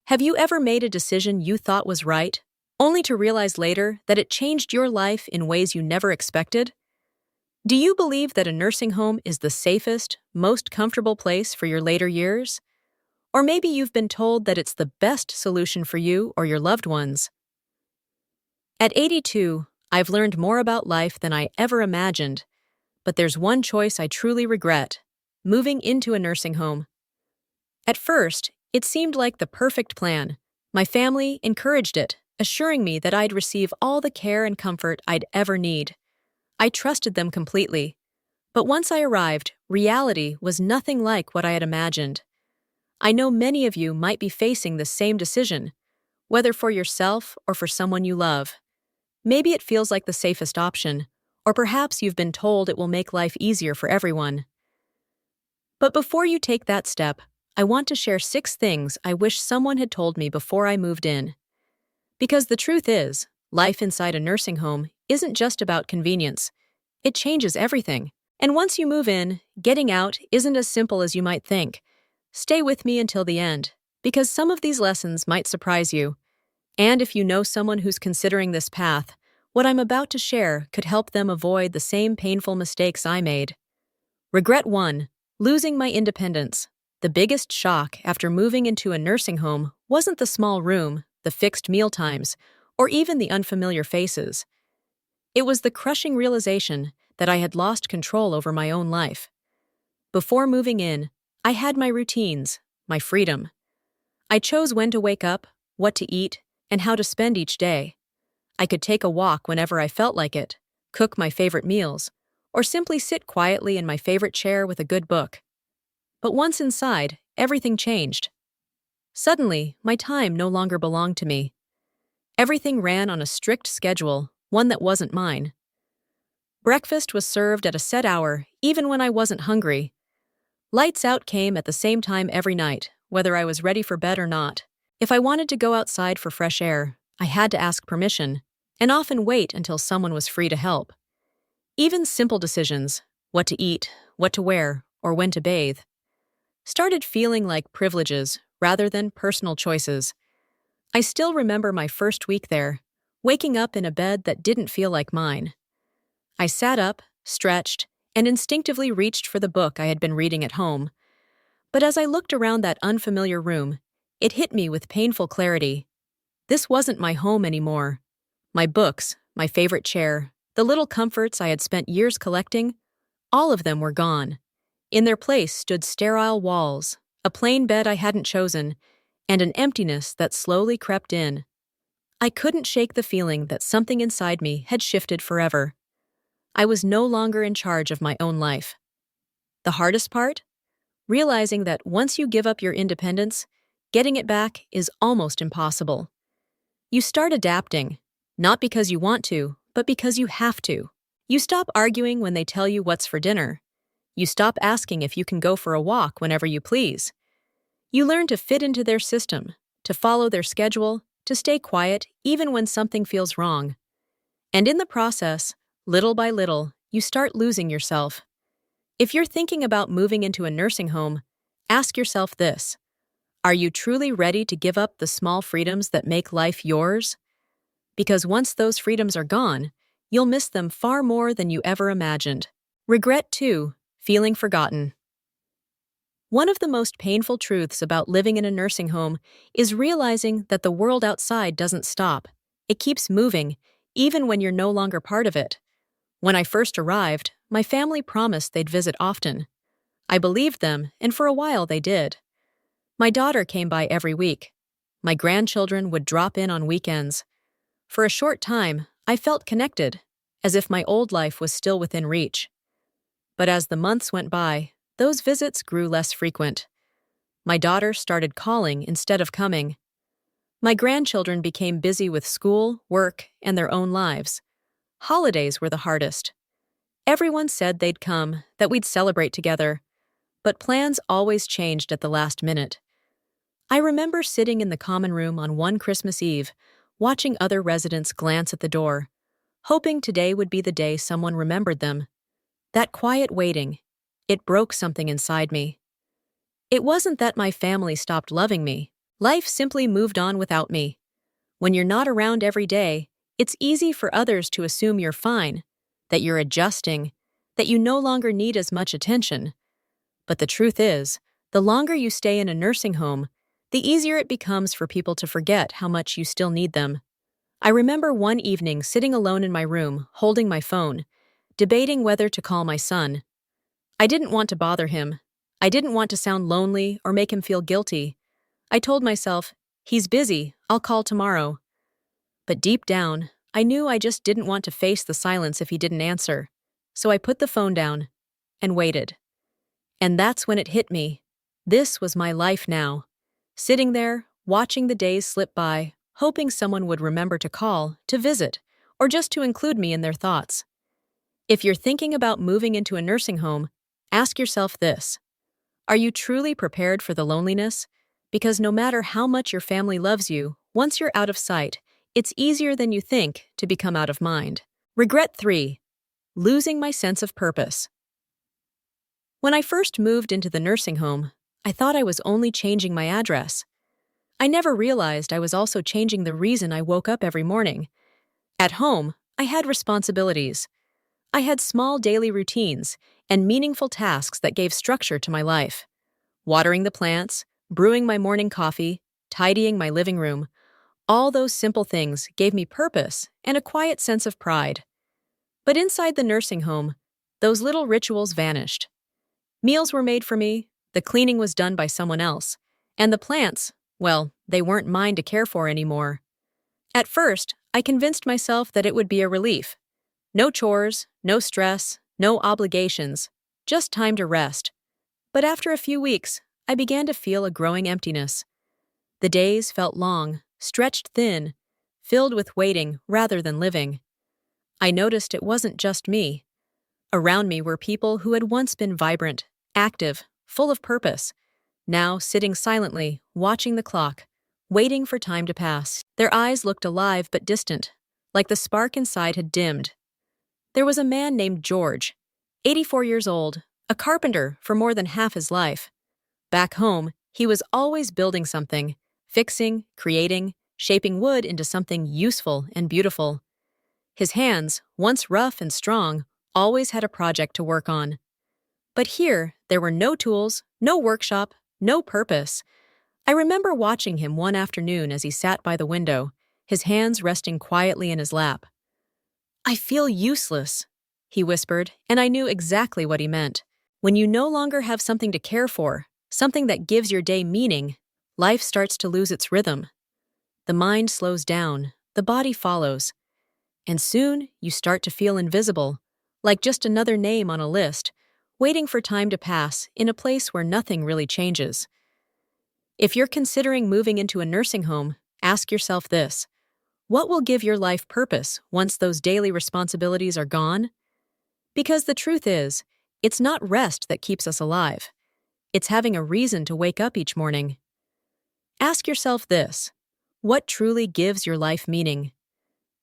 Have you ever made a decision you thought was right, only to realize later that it changed your life in ways you never expected? Do you believe that a nursing home is the safest, most comfortable place for your later years? Or maybe you've been told that it's the best solution for you or your loved ones. At 82, I've learned more about life than I ever imagined, but there's one choice I truly regret: moving into a nursing home. At first, it seemed like the perfect plan. My family encouraged it, assuring me that I'd receive all the care and comfort I'd ever need. I trusted them completely. But once I arrived, reality was nothing like what I had imagined. I know many of you might be facing the same decision, whether for yourself or for someone you love. Maybe it feels like the safest option, or perhaps you've been told it will make life easier for everyone. But before you take that step, I want to share 6 things I wish someone had told me before I moved in. Because the truth is, life inside a nursing home isn't just about convenience. It changes everything. And once you move in, getting out isn't as simple as you might think. Stay with me until the end, because some of these lessons might surprise you. And if you know someone who's considering this path, what I'm about to share could help them avoid the same painful mistakes I made. Regret 1. Losing my independence. The biggest shock after moving into a nursing home wasn't the small room, the fixed meal times, or even the unfamiliar faces. It was the crushing realization that I had lost control over my own life. Before moving in, I had my routines, my freedom. I chose when to wake up, what to eat, and how to spend each day. I could take a walk whenever I felt like it, cook my favorite meals, or simply sit quietly in my favorite chair with a good book. But once inside, everything changed. Suddenly, my time no longer belonged to me. Everything ran on a strict schedule, one that wasn't mine. Breakfast was served at a set hour, even when I wasn't hungry. Lights out came at the same time every night, whether I was ready for bed or not. If I wanted to go outside for fresh air, I had to ask permission, and often wait until someone was free to help. Even simple decisions, what to eat, what to wear, or when to bathe, started feeling like privileges rather than personal choices. I still remember my first week there, waking up in a bed that didn't feel like mine. I sat up, stretched, and instinctively reached for the book I had been reading at home. But as I looked around that unfamiliar room, it hit me with painful clarity. This wasn't my home anymore. My books, my favorite chair, the little comforts I had spent years collecting, all of them were gone. In their place stood sterile walls, a plain bed I hadn't chosen, and an emptiness that slowly crept in. I couldn't shake the feeling that something inside me had shifted forever. I was no longer in charge of my own life. The hardest part? Realizing that once you give up your independence, getting it back is almost impossible. You start adapting, not because you want to, but because you have to. You stop arguing when they tell you what's for dinner. You stop asking if you can go for a walk whenever you please. You learn to fit into their system, to follow their schedule, to stay quiet even when something feels wrong. And in the process, little by little, you start losing yourself. If you're thinking about moving into a nursing home, ask yourself this: are you truly ready to give up the small freedoms that make life yours? Because once those freedoms are gone, you'll miss them far more than you ever imagined. Regret 2. Feeling forgotten. One of the most painful truths about living in a nursing home is realizing that the world outside doesn't stop. It keeps moving, even when you're no longer part of it. When I first arrived, my family promised they'd visit often. I believed them, and for a while they did. My daughter came by every week. My grandchildren would drop in on weekends. For a short time, I felt connected, as if my old life was still within reach. But as the months went by, those visits grew less frequent. My daughter started calling instead of coming. My grandchildren became busy with school, work, and their own lives. Holidays were the hardest. Everyone said they'd come, that we'd celebrate together, but plans always changed at the last minute. I remember sitting in the common room on one Christmas Eve, watching other residents glance at the door, hoping today would be the day someone remembered them. That quiet waiting, it broke something inside me. It wasn't that my family stopped loving me, Life simply moved on without me. When you're not around every day, it's easy for others to assume you're fine, that you're adjusting, that you no longer need as much attention. But the truth is, the longer you stay in a nursing home, the easier it becomes for people to forget how much you still need them. I remember one evening sitting alone in my room, holding my phone, debating whether to call my son. I didn't want to bother him. I didn't want to sound lonely or make him feel guilty. I told myself, he's busy, I'll call tomorrow. But deep down, I knew I just didn't want to face the silence if he didn't answer. So I put the phone down and waited. And that's when it hit me. This was my life now. Sitting there, watching the days slip by, hoping someone would remember to call, to visit, or just to include me in their thoughts. If you're thinking about moving into a nursing home, ask yourself this. Are you truly prepared for the loneliness? Because no matter how much your family loves you, once you're out of sight, it's easier than you think to become out of mind. Regret 3. Losing my sense of purpose. When I first moved into the nursing home, I thought I was only changing my address. I never realized I was also changing the reason I woke up every morning. At home, I had responsibilities. I had small daily routines and meaningful tasks that gave structure to my life. Watering the plants, brewing my morning coffee, tidying my living room, all those simple things gave me purpose and a quiet sense of pride. But inside the nursing home, those little rituals vanished. Meals were made for me, the cleaning was done by someone else, and the plants, well, they weren't mine to care for anymore. At first, I convinced myself that it would be a relief. No chores, no stress, no obligations, just time to rest. But after a few weeks, I began to feel a growing emptiness. The days felt long, stretched thin, filled with waiting rather than living. I noticed it wasn't just me. Around me were people who had once been vibrant, active, full of purpose, now sitting silently, watching the clock, waiting for time to pass. Their eyes looked alive but distant, like the spark inside had dimmed. There was a man named George, 84 years old, a carpenter for more than half his life. Back home, he was always building something, fixing, creating, shaping wood into something useful and beautiful. His hands, once rough and strong, always had a project to work on. But here, there were no tools, no workshop, no purpose. I remember watching him one afternoon as he sat by the window, his hands resting quietly in his lap. "I feel useless," he whispered, and I knew exactly what he meant. When you no longer have something to care for, something that gives your day meaning, life starts to lose its rhythm. The mind slows down, the body follows, and soon you start to feel invisible, like just another name on a list, waiting for time to pass in a place where nothing really changes. If you're considering moving into a nursing home, ask yourself this. What will give your life purpose once those daily responsibilities are gone? Because the truth is, it's not rest that keeps us alive. It's having a reason to wake up each morning. Ask yourself this. What truly gives your life meaning?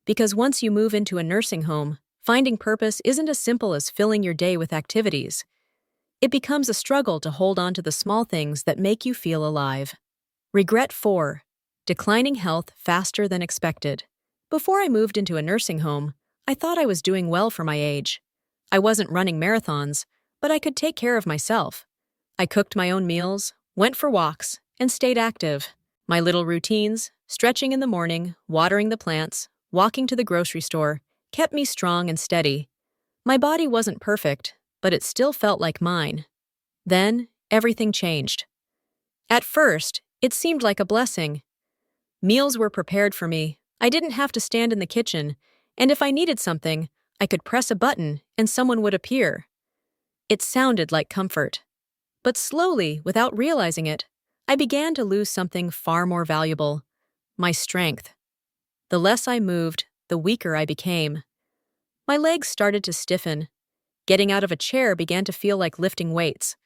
Because once you move into a nursing home, finding purpose isn't as simple as filling your day with activities. It becomes a struggle to hold on to the small things that make you feel alive. Regret 4. Declining health faster than expected. Before I moved into a nursing home, I thought I was doing well for my age. I wasn't running marathons, but I could take care of myself. I cooked my own meals, went for walks, and stayed active. My little routines, stretching in the morning, watering the plants, walking to the grocery store, kept me strong and steady. My body wasn't perfect, but it still felt like mine. Then, everything changed. At first, it seemed like a blessing. Meals were prepared for me, I didn't have to stand in the kitchen, and if I needed something, I could press a button and someone would appear. It sounded like comfort. But slowly, without realizing it, I began to lose something far more valuable: my strength. The less I moved, the weaker I became. My legs started to stiffen. Getting out of a chair began to feel like lifting weights.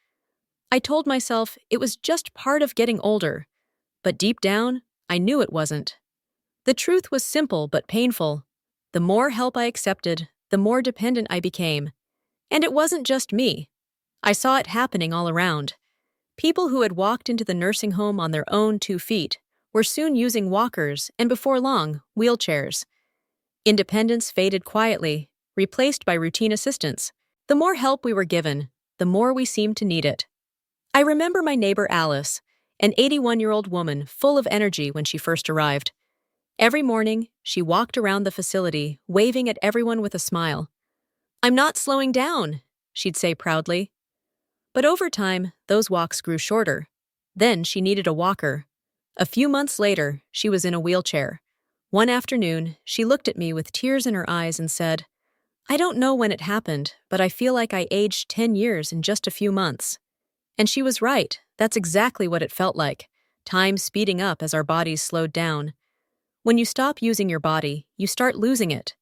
I told myself it was just part of getting older, but deep down, I knew it wasn't. The truth was simple but painful. The more help I accepted, the more dependent I became. And it wasn't just me. I saw it happening all around. People who had walked into the nursing home on their own 2 feet were soon using walkers and before long, wheelchairs. Independence faded quietly, replaced by routine assistance. The more help we were given, the more we seemed to need it. I remember my neighbor Alice, an 81-year-old woman full of energy when she first arrived. Every morning, she walked around the facility, waving at everyone with a smile. "I'm not slowing down," she'd say proudly. But over time, those walks grew shorter. Then she needed a walker. A few months later, she was in a wheelchair. One afternoon, she looked at me with tears in her eyes and said, "I don't know when it happened, but I feel like I aged 10 years in just a few months." And she was right. That's exactly what it felt like. Time speeding up as our bodies slowed down. When you stop using your body, you start losing it.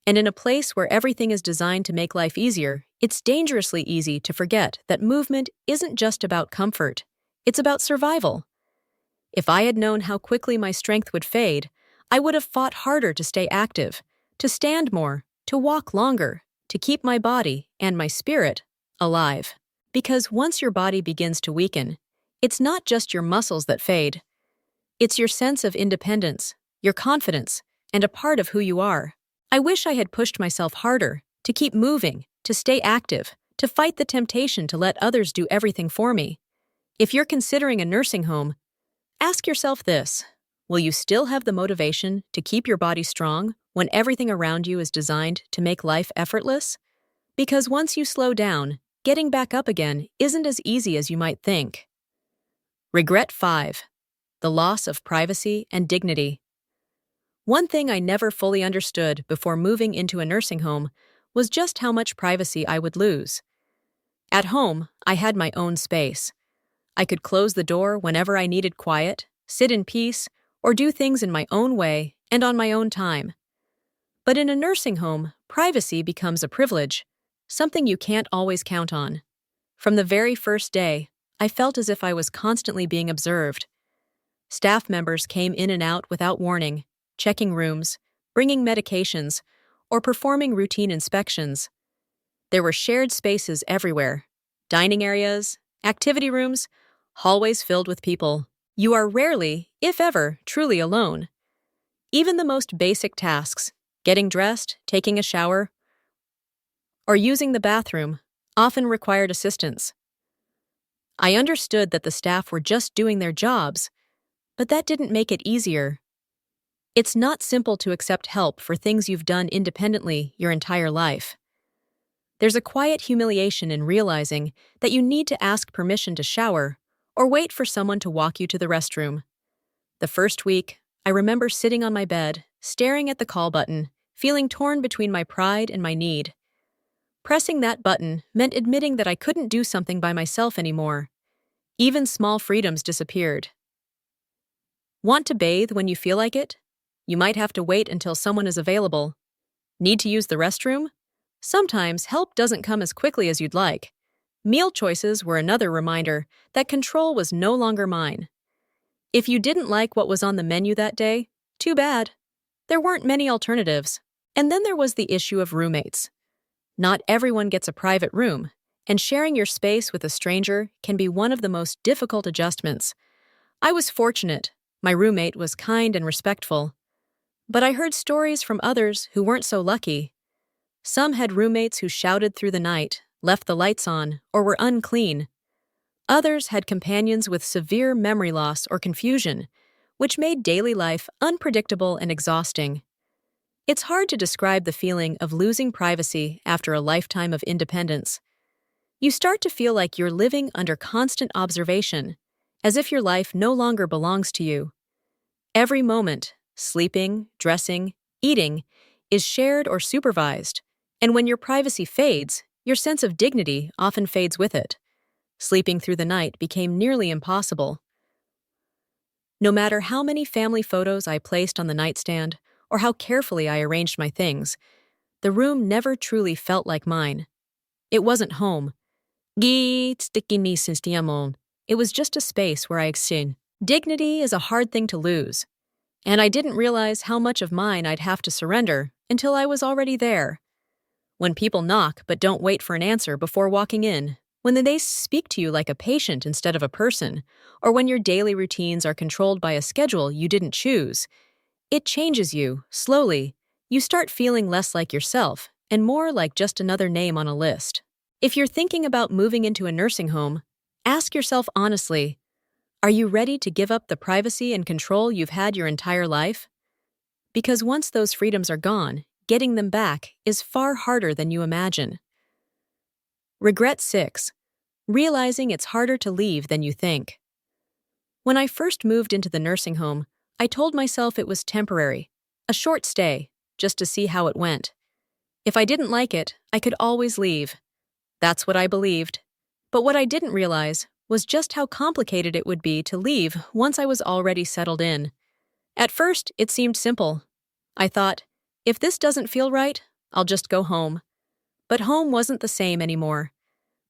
And in a place where everything is designed to make life easier, it's dangerously easy to forget that movement isn't just about comfort. It's about survival. If I had known how quickly my strength would fade, I would have fought harder to stay active, to stand more, to walk longer, to keep my body and my spirit alive. Because once your body begins to weaken, it's not just your muscles that fade. It's your sense of independence, your confidence, and a part of who you are. I wish I had pushed myself harder, to keep moving, to stay active, to fight the temptation to let others do everything for me. If you're considering a nursing home, ask yourself this: will you still have the motivation to keep your body strong when everything around you is designed to make life effortless? Because once you slow down, getting back up again isn't as easy as you might think. Regret 5. The loss of privacy and dignity. One thing I never fully understood before moving into a nursing home was just how much privacy I would lose. At home, I had my own space. I could close the door whenever I needed quiet, sit in peace, or do things in my own way and on my own time. But in a nursing home, privacy becomes a privilege, something you can't always count on. From the very first day, I felt as if I was constantly being observed. Staff members came in and out without warning, checking rooms, bringing medications, or performing routine inspections. There were shared spaces everywhere: dining areas, activity rooms, hallways filled with people. You are rarely, if ever, truly alone. Even the most basic tasks, getting dressed, taking a shower, or using the bathroom, often required assistance. I understood that the staff were just doing their jobs, but that didn't make it easier. It's not simple to accept help for things you've done independently your entire life. There's a quiet humiliation in realizing that you need to ask permission to shower or wait for someone to walk you to the restroom. The first week, I remember sitting on my bed, staring at the call button, feeling torn between my pride and my need. Pressing that button meant admitting that I couldn't do something by myself anymore. Even small freedoms disappeared. Want to bathe when you feel like it? You might have to wait until someone is available. Need to use the restroom? Sometimes help doesn't come as quickly as you'd like. Meal choices were another reminder that control was no longer mine. If you didn't like what was on the menu that day, too bad. There weren't many alternatives. And then there was the issue of roommates. Not everyone gets a private room, and sharing your space with a stranger can be one of the most difficult adjustments. I was fortunate. My roommate was kind and respectful. But I heard stories from others who weren't so lucky. Some had roommates who shouted through the night, left the lights on, or were unclean. Others had companions with severe memory loss or confusion, which made daily life unpredictable and exhausting. It's hard to describe the feeling of losing privacy after a lifetime of independence. You start to feel like you're living under constant observation, as if your life no longer belongs to you. Every moment, sleeping, dressing, eating, is shared or supervised, and when your privacy fades, your sense of dignity often fades with it. Sleeping through the night became nearly impossible. No matter how many family photos I placed on the nightstand or how carefully I arranged my things, the room never truly felt like mine. It wasn't home. It was just a space where I existed. Dignity is a hard thing to lose, and I didn't realize how much of mine I'd have to surrender until I was already there. When people knock but don't wait for an answer before walking in, when they speak to you like a patient instead of a person, or when your daily routines are controlled by a schedule you didn't choose. It changes you, slowly. You start feeling less like yourself and more like just another name on a list. If you're thinking about moving into a nursing home, ask yourself honestly, are you ready to give up the privacy and control you've had your entire life? Because once those freedoms are gone, getting them back is far harder than you imagine. Regret 6. Realizing it's harder to leave than you think. When I first moved into the nursing home, I told myself it was temporary, a short stay, just to see how it went. If I didn't like it, I could always leave. That's what I believed. But what I didn't realize was just how complicated it would be to leave once I was already settled in. At first, it seemed simple. I thought, if this doesn't feel right, I'll just go home. But home wasn't the same anymore.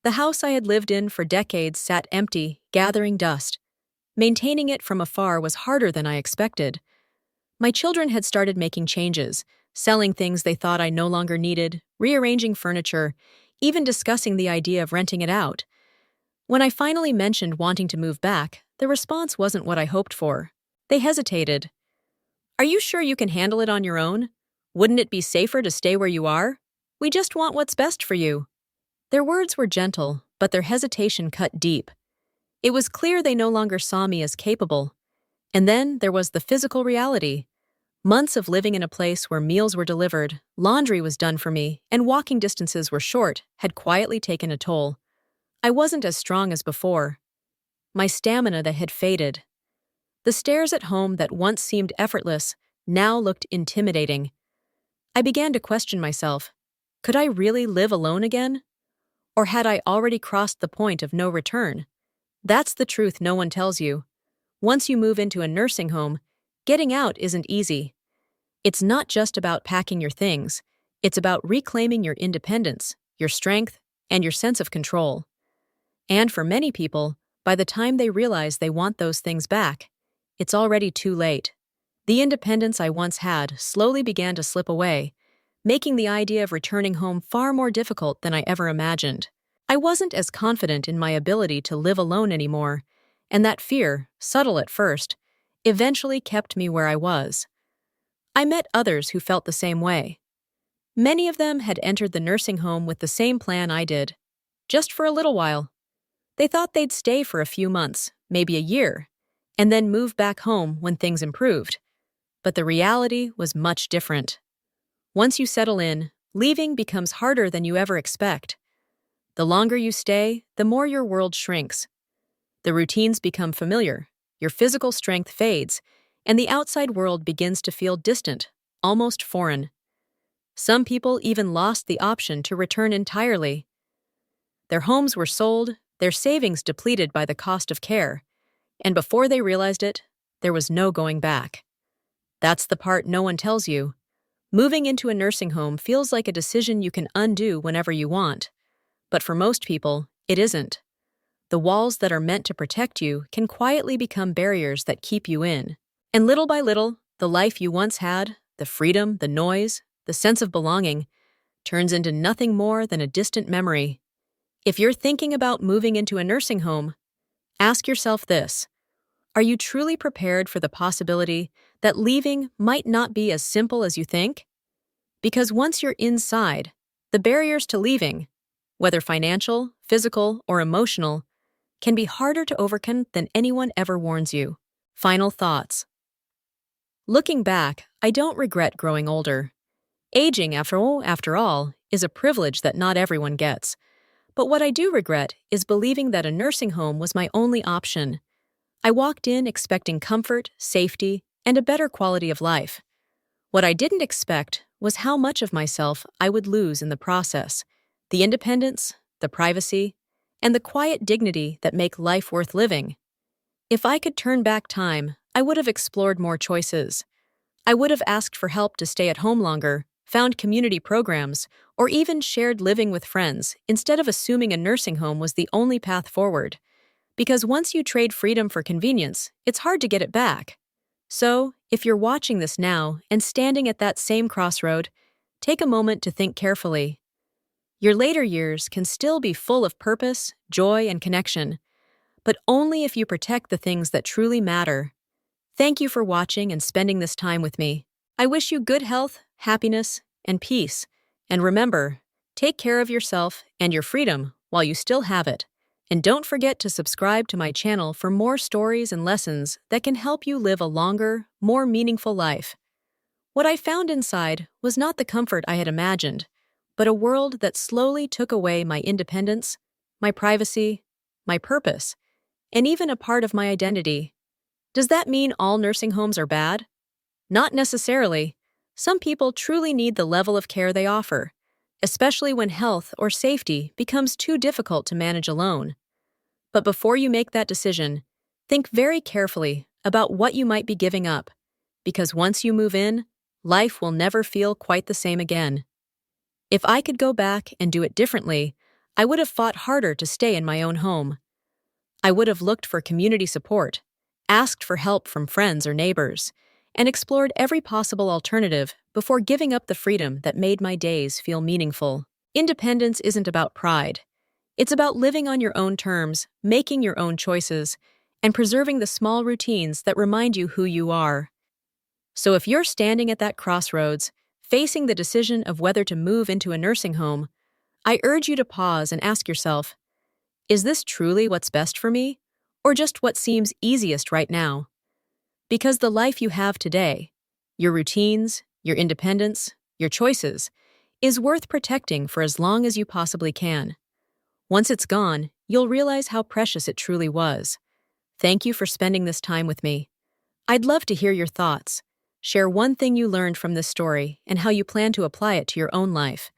The house I had lived in for decades sat empty, gathering dust. Maintaining it from afar was harder than I expected. My children had started making changes, selling things they thought I no longer needed, rearranging furniture, even discussing the idea of renting it out. When I finally mentioned wanting to move back, the response wasn't what I hoped for. They hesitated. Are you sure you can handle it on your own? Wouldn't it be safer to stay where you are? We just want what's best for you. Their words were gentle, but their hesitation cut deep. It was clear they no longer saw me as capable. And then there was the physical reality. Months of living in a place where meals were delivered, laundry was done for me, and walking distances were short had quietly taken a toll. I wasn't as strong as before. My stamina that had faded. The stairs at home that once seemed effortless now looked intimidating. I began to question myself. Could I really live alone again? Or had I already crossed the point of no return? That's the truth no one tells you. Once you move into a nursing home, getting out isn't easy. It's not just about packing your things. It's about reclaiming your independence, your strength, and your sense of control. And for many people, by the time they realize they want those things back, it's already too late. The independence I once had slowly began to slip away, making the idea of returning home far more difficult than I ever imagined. I wasn't as confident in my ability to live alone anymore, and that fear, subtle at first, eventually kept me where I was. I met others who felt the same way. Many of them had entered the nursing home with the same plan I did, just for a little while. They thought they'd stay for a few months, maybe a year, and then move back home when things improved. But the reality was much different. Once you settle in, leaving becomes harder than you ever expect. The longer you stay, the more your world shrinks. The routines become familiar, your physical strength fades, and the outside world begins to feel distant, almost foreign. Some people even lost the option to return entirely. Their homes were sold, their savings depleted by the cost of care, and before they realized it, there was no going back. That's the part no one tells you. Moving into a nursing home feels like a decision you can undo whenever you want. But for most people, it isn't. The walls that are meant to protect you can quietly become barriers that keep you in. And little by little, the life you once had, the freedom, the noise, the sense of belonging, turns into nothing more than a distant memory. If you're thinking about moving into a nursing home, ask yourself this. Are you truly prepared for the possibility that leaving might not be as simple as you think? Because once you're inside, the barriers to leaving, whether financial, physical, or emotional, can be harder to overcome than anyone ever warns you. Final thoughts. Looking back, I don't regret growing older. Aging, after all, is a privilege that not everyone gets. But what I do regret is believing that a nursing home was my only option. I walked in expecting comfort, safety, and a better quality of life. What I didn't expect was how much of myself I would lose in the process. The independence, the privacy, and the quiet dignity that make life worth living. If I could turn back time, I would have explored more choices. I would have asked for help to stay at home longer, found community programs, or even shared living with friends instead of assuming a nursing home was the only path forward. Because once you trade freedom for convenience, it's hard to get it back. So, if you're watching this now and standing at that same crossroad, take a moment to think carefully. Your later years can still be full of purpose, joy, and connection, but only if you protect the things that truly matter. Thank you for watching and spending this time with me. I wish you good health, happiness, and peace. And remember, take care of yourself and your freedom while you still have it. And don't forget to subscribe to my channel for more stories and lessons that can help you live a longer, more meaningful life. What I found inside was not the comfort I had imagined, but a world that slowly took away my independence, my privacy, my purpose, and even a part of my identity. Does that mean all nursing homes are bad? Not necessarily. Some people truly need the level of care they offer, especially when health or safety becomes too difficult to manage alone. But before you make that decision, think very carefully about what you might be giving up, because once you move in, life will never feel quite the same again. If I could go back and do it differently, I would have fought harder to stay in my own home. I would have looked for community support, asked for help from friends or neighbors, and explored every possible alternative before giving up the freedom that made my days feel meaningful. Independence isn't about pride. It's about living on your own terms, making your own choices, and preserving the small routines that remind you who you are. So if you're standing at that crossroads, facing the decision of whether to move into a nursing home, I urge you to pause and ask yourself, is this truly what's best for me, or just what seems easiest right now? Because the life you have today, your routines, your independence, your choices, is worth protecting for as long as you possibly can. Once it's gone, you'll realize how precious it truly was. Thank you for spending this time with me. I'd love to hear your thoughts. Share one thing you learned from this story and how you plan to apply it to your own life.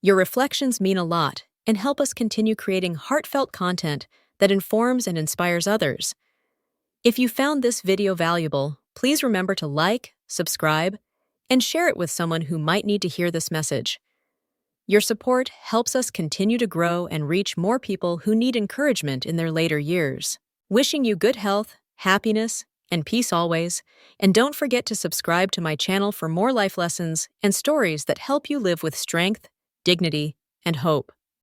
Your reflections mean a lot and help us continue creating heartfelt content that informs and inspires others. If you found this video valuable, please remember to like, subscribe, and share it with someone who might need to hear this message. Your support helps us continue to grow and reach more people who need encouragement in their later years. Wishing you good health, happiness, and peace always, and don't forget to subscribe to my channel for more life lessons and stories that help you live with strength, dignity, and hope.